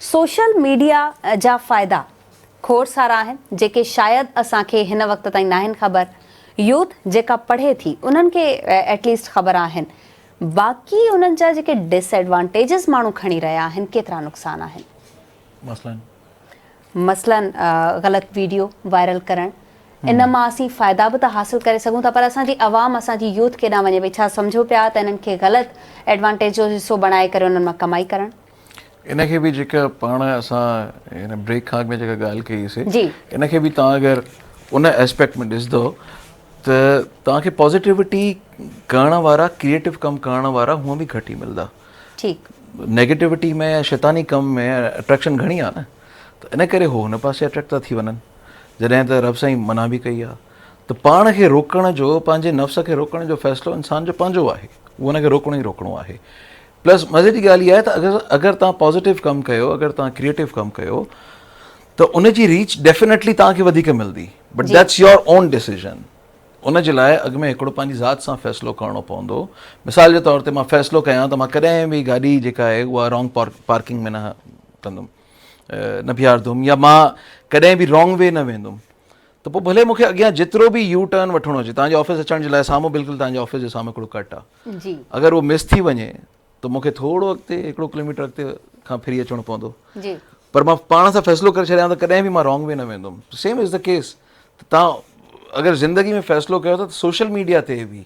Social media जा फ़ाइदा खोड़ सारा आहिनि जेके शायदि असांखे हिन वक़्त ताईं न आहिनि ख़बर। यूथ जेका पढ़े थी उन्हनि खे एटलीस्ट ख़बर आहिनि। बाक़ी उन्हनि जा जेके डिसएडवांटेजिस माण्हू खणी रहिया आहिनि, केतिरा नुक़सान आहिनि। मसलन ग़लति वीडियो वायरल करणु, इन मां असीं फ़ाइदा बि त हासिल करे सघूं था, पर असांजी आवाम, असांजी यूथ केॾांहुं वञे पई। छा सम्झो पिया त इन्हनि खे ग़लति एडवांटेज जो हिसो बणाए करे उन्हनि मां कमाई करणु। इनखे बि जेका पाण असां हिन ब्रेक खां अॻु में जेका ॻाल्हि कईसीं, जी, इनखे बि तव्हां अगरि उन एस्पेक्ट में ॾिसंदो त तव्हांखे पॉज़िटिविटी करण वारा, क्रिएटिव कमु करण वारा हूअं बि घटि ई मिलंदा। ठीकु। नेगेटिविटी में या शैतानी कम में अट्रैक्शन घणी आहे न, त इन करे हो हुन पासे अट्रैक्ट था थी वञनि। जॾहिं त रब साईं मना बि कई आहे त पाण खे रोकण जो, पंहिंजे नफ़्स खे रोकण जो फ़ैसिलो इंसान जो पंहिंजो आहे, उहो हुनखे रोकणो ई रोकणो आहे। प्लस मज़े जी ॻाल्हि इहा आहे त अगरि तव्हां पॉज़िटिव कमु कयो, अगरि तव्हां क्रिएटिव कमु कयो त उनजी रीच डेफिनेटली तव्हांखे वधीक मिलंदी, but that's your on decision. उन जे लाइ अॻु में हिकिड़ो पंहिंजी ज़ात सां फ़ैसिलो करिणो पवंदो। मिसाल जे तौर ते मां फ़ैसिलो कयां त मां कॾहिं बि गाॾी जेका आहे उहा रॉन्ग पार्किंग में न कंदुमि, न बीहारंदुमि, या मां कॾहिं बि रॉन्ग वे न वेंदुमि। त पोइ भले मूंखे अॻियां जेतिरो बि यू टर्न वठिणो हुजे, तव्हांजे ऑफिस अचण जे लाइ साम्हूं बिल्कुलु तव्हांजे ऑफिस जे साम्हूं हिकिड़ो कट आहे, जी, अगरि उहो मिस थी वञे त मूंखे थोरो अॻिते 1 किलोमीटर अॻिते खां फिरी अचिणो पवंदो। जी, पर मां पाण सां फ़ैसिलो करे छॾियां त कॾहिं बि मां रॉन्ग वे न वेंदुमि। Same is the case. त तव्हां अगरि ज़िंदगी में फ़ैसिलो कयो त सोशल मीडिया ते बि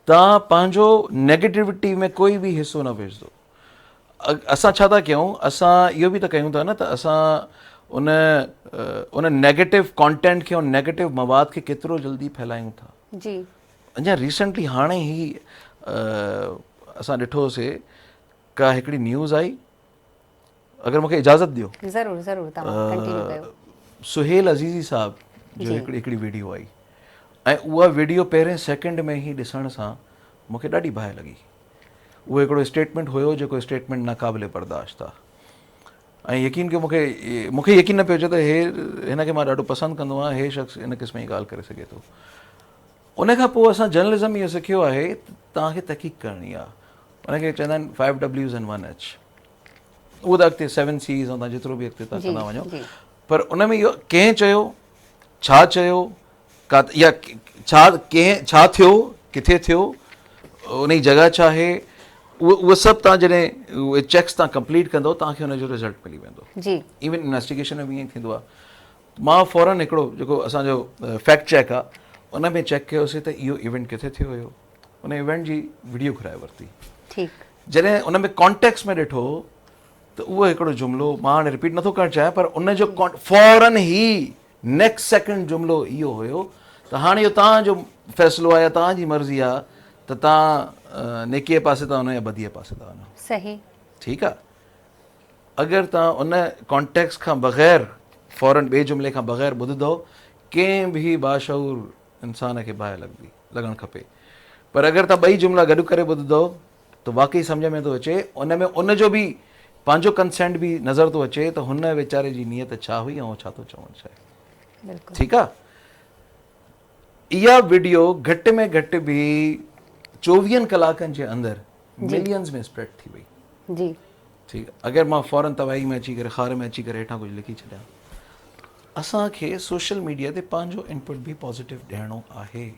तव्हां पंहिंजो नेगेटिविटी में कोई बि हिसो न विझंदो। असां छा था कयूं, असां इहो बि त कयूं था न त असां उन नेगेटिव कॉन्टेंट खे, उन नेगेटिव मवाद खे केतिरो जल्दी फैलायूं था। जी, अञा रिसेंटली हाणे ई असां ॾिठोसीं का हिकिड़ी न्यूज़ आई, अगरि मूंखे इजाज़त ॾियो। ज़रूरु ज़रूरु, तव्हां कंटिन्यू कयो। सुहेल अज़ीज़ी साहब जो हिकिड़ी वीडियो आई, ऐं उहा वीडियो पहिरें सेकेंड में ई ॾिसण सां मूंखे ॾाढी बाहि लॻी। उहो हिकिड़ो स्टेटमेंट हुयो जेको स्टेटमेंट नाक़ाबिले बर्दाश्त आहे। ऐं यकीन कयो, मूंखे यकीन न पियो अचे त हिनखे मां ॾाढो पसंदि कंदो आहियां, हे शख़्स हिन क़िस्म जी ॻाल्हि करे सघे थो। उन खां पोइ असां जर्नलिज़म इहो सिखियो आहे त तव्हांखे तहक़ीक़ करणी आहे। उनखे चवंदा आहिनि 5 Ws and 1 H। उहो त अॻिते 7 Cs ऐं तव्हां जेतिरो बि अॻिते तव्हां कंदा वञो, पर उन में इहो कंहिं चयो, छा चयो, या छा थियो, किथे थियो, उन जी जॻह छा आहे, उहो सभु तव्हां जॾहिं उहे चेक्स तव्हां कंप्लीट कंदो, तव्हांखे हुनजो रिज़ल्ट मिली वेंदो। जी, इवन इन्वेस्टिगेशन में बि ईअं थींदो आहे। मां फ़ौरन हिकिड़ो जेको असांजो फैक्ट चेक आहे उन में चेक कयोसीं त इहो इवेंट किथे थियो हुयो। उन इवेंट जी वीडियो घुराए वरिती। ठीकु। जॾहिं उन में कॉन्टेक्स्ट में ॾिठो त उहो हिकिड़ो जुमिलो, मां हाणे रिपीट नथो करणु चाहियां, पर उनजो फ़ौरन ई नेक्स्ट सेकेंड जुमिलो इहो हुयो त हाणे इहो तव्हांजो फ़ैसिलो आहे, तव्हांजी मर्ज़ी आहे त तव्हां नेकीअ पासे था वञो या बदीअ पासे था वञो। सही। ठीकु आहे। अगरि तव्हां उन कॉन्टेक्स्ट खां बग़ैर, फ़ौरन ॿिए जुमिले खां बग़ैर ॿुधंदो, कंहिं बि बाशऊर इंसान खे बाहि लॻणु खपे। पर अगरि तव्हां ॿई जुमिला गॾु करे ॿुधंदो त वाक़ई सम्झ में थो अचे, उन में उनजो बि पंहिंजो कंसेंट बि नज़र थो अचे त हुन वीचारे जी नीयत छा हुई ऐं छा थो चवणु चाहे। ठीकु आहे। इहा वीडियो घटि में घटि बि 24 कलाकनि जे अंदरि मिलियंस में स्प्रेड थी वई। जी, ठीकु आहे। अगरि मां फ़ौरन तबाही में अची करे, ख़ार में अची करे हेठां कुझु लिखी छॾियां, असांखे सोशल मीडिया ते पंहिंजो इनपुट बि पॉज़िटिव ॾियणो आहे।